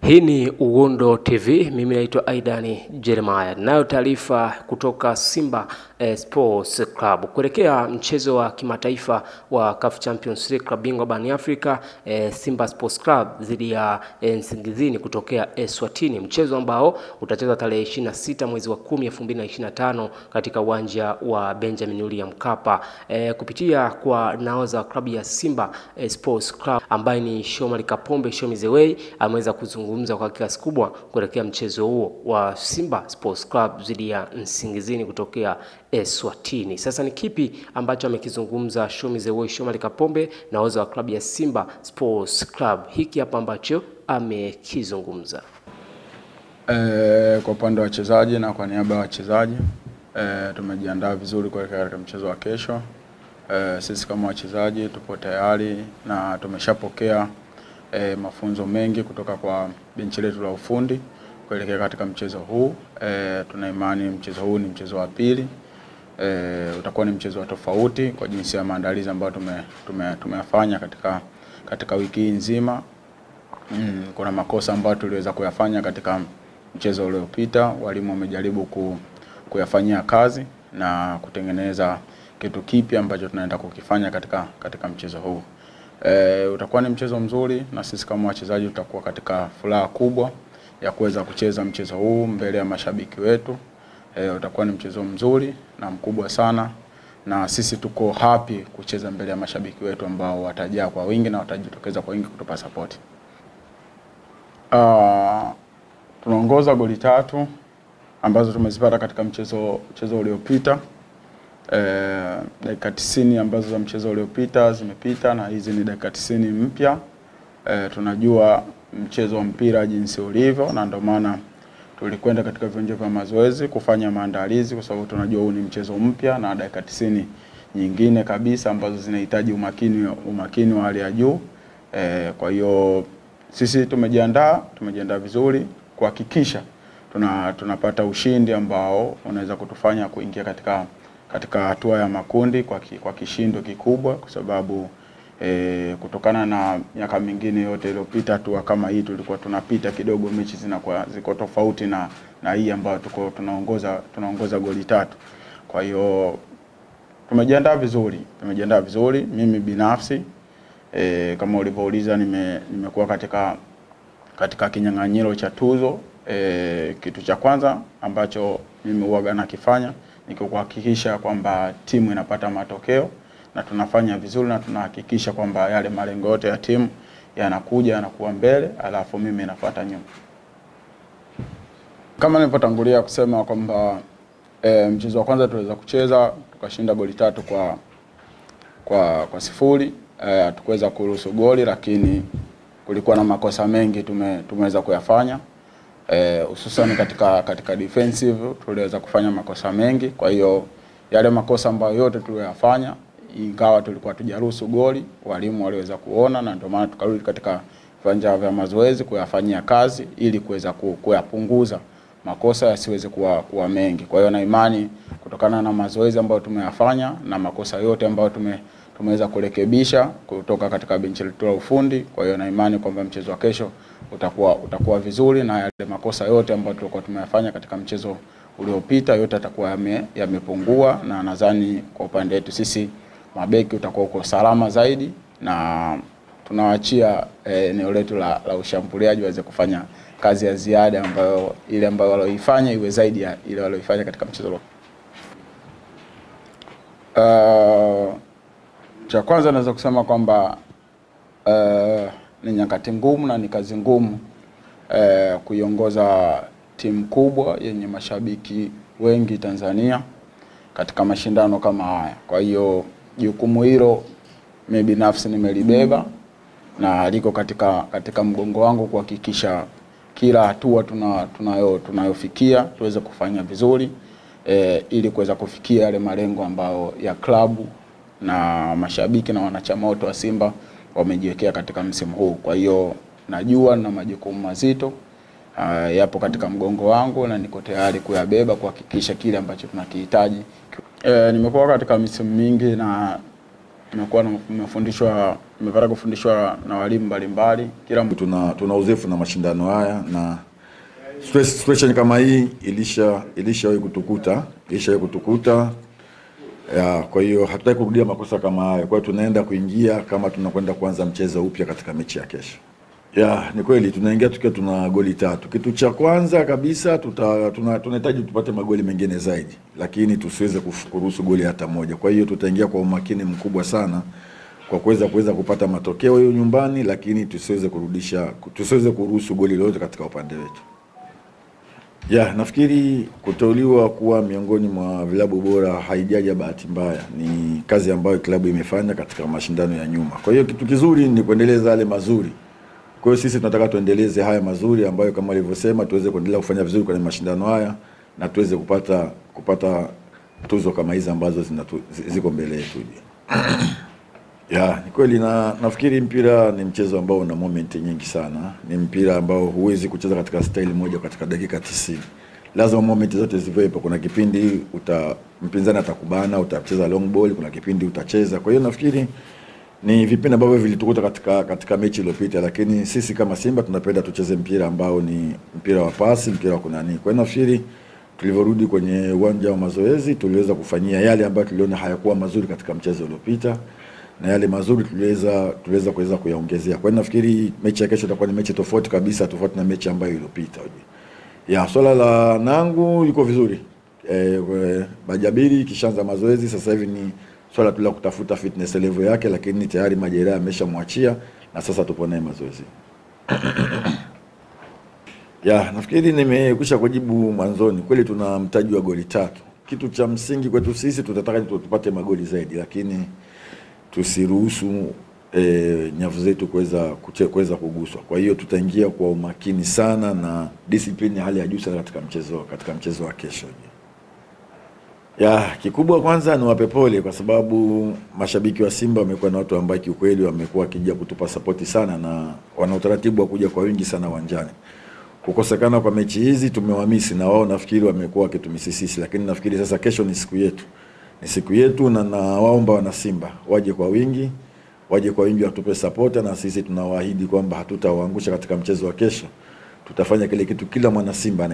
Hii ni Ugondo TV, mimi naitwa Aidani Jeremiah. Nayo taarifa kutoka Simba Sports Club kuelekea mchezo wa kimataifa wa CAF Champions League Club bingwa barani Afrika, Simba Sports Club dhidi ya Nsingizini kutokea Eswatini, mchezo ambao utachezwa tarehe 26 mwezi wa 10 2025 katika uwanja wa Benjamin William Mkapa. Kupitia kwa naoza wa klabu ya Simba Sports Club ambaye ni Shomari Kapombe Shomizeway ameweza kuzungumza kwa kiasi kubwa kuelekea mchezo huo wa Simba Sports Club dhidi ya Nsingizini kutokea Eswatini. Sasa ni kipi ambacho amekizungumza Shomizeway Shomari Kapombe naoza wa klabu ya Simba Sports Club? Hiki hapa ambacho amekizungumza. Kwa upande wa wachezaji na kwa niaba ya wachezaji, tumejiandaa vizuri katika mchezo wa kesho. Sisi kama wachezaji tupo tayari na tumeshapokea mafunzo mengi kutoka kwa benchi letu la ufundi kuelekea katika mchezo huu. Tuna imani mchezo huu ni mchezo wa pili. Utakuwa ni mchezo wa tofauti kwa jinsi ya maandalizi ambayo tumeyafanya katika wiki nzima. Kuna makosa ambayo tuliweza kuyafanya katika mchezo uliopita, walimu wamejaribu kuyafanyia kazi na kutengeneza kitu kipi ambacho tunaenda kukifanya katika mchezo huu. Utakuwa ni mchezo mzuri na sisi kama wachezaji tutakuwa katika furaha kubwa ya kuweza kucheza mchezo huu mbele ya mashabiki wetu. Utakuwa ni mchezo mzuri na mkubwa sana na sisi tuko happy kucheza mbele ya mashabiki wetu ambao watajaa kwa wingi na watajitokeza kwa wingi kutupa support. Tunaongoza goli 3 ambazo tumezipata katika mchezo uliopita. Dakika 90 ambazo za mchezo uliopita zimepita na hizi ni dakika 90 mpya. Tunajua mchezo wa mpira jinsi ulivyo na ndio maana tulikwenda katika viwanja vya mazoezi kufanya maandalizi, kwa sababu tunajua huu ni mchezo mpya na dakika 90 nyingine kabisa ambazo zinahitaji umakini wa hali ya juu. Kwa hiyo sisi tumejiandaa vizuri kuhakikisha tunapata ushindi ambao unaweza kutufanya kuingia katika hatua ya makundi kwa kishindo kikubwa, kwa sababu kutokana na miaka mingine yote iliyopita hatua kama hii tulikuwa tunapita kidogo, mechi ziko tofauti na hii ambayo tunaongoza goli 3. Kwa hiyo tumejiandaa vizuri. Mimi binafsi kama ulivyouliza nimekuwa katika kinyang'anyiro cha tuzo. Kitu cha kwanza ambacho mimi huaga nakifanya ni kuhakikisha kwamba timu inapata matokeo na tunafanya vizuri na tunahakikisha kwamba yale malengo yote ya timu yanakuwa mbele, alafu mimi nafuata nyuma. Kama nilipotangulia kusema kwamba mchezo wa kwanza tuliweza kucheza tukashinda goli 3 kwa 0. Hatukuweza kuruhusu goli, lakini kulikuwa na makosa mengi tumeweza kuyafanya. Hususan katika defensive tuliweza kufanya makosa mengi. Kwa hiyo yale makosa ambayo yote tuliyofanya, ingawa tulikuwa tujaruhusu goli, walimu waliweza kuona na ndio maana tukarudi katika viwanja vya mazoezi kuyafanyia kazi ili kuweza kuyapunguza makosa yasiweze kuwa mengi. Kwa hiyo na imani kutokana na mazoezi ambayo tumeyafanya na makosa yote ambayo tumeweza kurekebisha kutoka katika benchi letu la ufundi, kwa hiyo na imani kwamba mchezo wa kesho utakuwa vizuri na yale makosa yote ambayo tulikuwa tumeyafanya katika mchezo uliopita yote yatakuwa yamepungua, na nadhani kwa upande wetu sisi mabeki utakuwa uko salama zaidi na tunawaachia eneo letu la ushambuliaji waweze kufanya kazi ya ziada ambayo walioifanya iwe zaidi ya ile walioifanya katika mchezo uliopita. Cha kwanza naweza kusema kwamba ni nyakati ngumu na ni kazi ngumu kuiongoza timu kubwa yenye mashabiki wengi Tanzania katika mashindano kama haya. Kwa hiyo jukumu hilo mimi binafsi nimelibeba na liko katika mgongo wangu kuhakikisha kila hatua tunayofikia tuweze kufanya vizuri ili kuweza kufikia yale malengo ambayo ya klabu na mashabiki na wanachama wote wa Simba wamejiwekea katika msimu huu. Kwa hiyo najua na majukumu mazito yapo katika mgongo wangu na niko tayari kuyabeba kuhakikisha kile ambacho tunakihitaji. Nimekuwa katika misimu mingi na nimepata kufundishwa na walimu mbalimbali. Kila mtu tuna uzoefu na mashindano haya, na situation kama hii ilishawahi kutukuta. Kwa hiyo hatutaki kurudia makosa kama haya. Kwa hiyo tunaenda kuingia kama tunakwenda kuanza mchezo upya katika mechi ya kesho. Ni kweli tunaingia tukiwa tuna goli 3. Kitu cha kwanza kabisa tunahitaji tupate magoli mengine zaidi, lakini tusiweze kuruhusu goli hata moja. Kwa hiyo tutaingia kwa umakini mkubwa sana kwa kuweza kupata matokeo hiyo nyumbani, lakini tusiweze kuruhusu goli lolote katika upande wetu. Nafikiri kuteuliwa kuwa miongoni mwa vilabu bora haijaja bahati mbaya. Ni kazi ambayo klabu imefanya katika mashindano ya nyuma. Kwa hiyo kitu kizuri ni kuendeleza yale mazuri. Kwa hiyo sisi tunataka tuendeleze haya mazuri ambayo kama alivyosema tuweze kuendelea kufanya vizuri kwenye mashindano haya na tuweze kupata tuzo kama hizi ambazo ziko mbele yetu. Ni kweli, na nafikiri mpira ni mchezo ambao una moment nyingi sana. Ni mpira ambao huwezi kucheza katika style moja katika dakika 90. Lazima moment zote ziwepo. Kuna kipindi mpinzani atakubana, utacheza long ball, kuna kipindi utacheza. Kwa hiyo nafikiri ni vipindi ambavyo vilitukuta katika mechi iliyopita, lakini sisi kama Simba tunapenda tucheze mpira ambao ni mpira wa pasi, mpira wa kunani. Kwa hiyo nafikiri tulivyorudi kwenye uwanja wa mazoezi tuliweza kufanyia yale ambayo tuliona hayakuwa mazuri katika mchezo uliopita, na yale mazuri tuliweza kuyaongezea. Kwa hiyo nafikiri mechi ya kesho itakuwa ni mechi tofauti kabisa, tofauti na mechi ambayo iliyopita. Swala la Nangu yuko vizuri. Bajabiri kishaanza mazoezi sasa hivi, ni swala tu la kutafuta fitness level yake, lakini tayari majeraha ameshamwachia na sasa tupo naye mazoezi. Nafikiri nimekwisha kujibu mwanzoni. Kweli tuna mtaji wa goli 3. Kitu cha msingi kwetu sisi tutataka tupate magoli zaidi, lakini tusiruhusu nyavu zetu kuweza kuguswa. Kwa hiyo tutaingia kwa umakini sana na discipline hali ya juu sana katika mchezo wa kesho. Kikubwa kwanza ni wape pole, kwa sababu mashabiki wa Simba wamekuwa na watu ambao kiukweli wamekuwa wakija kutupa support sana na wana utaratibu wa kuja kwa wingi sana uwanjani. Kukosekana kwa mechi hizi tumewamisi, na wao nafikiri wamekuwa wakitumisi sisi, lakini nafikiri sasa kesho ni siku yetu. Na nawaomba wana Simba waje kwa wingi watupe support, na sisi tunawaahidi kwamba hatutawaangusha katika mchezo wa kesho. Tutafanya kile kitu kila mwana Simba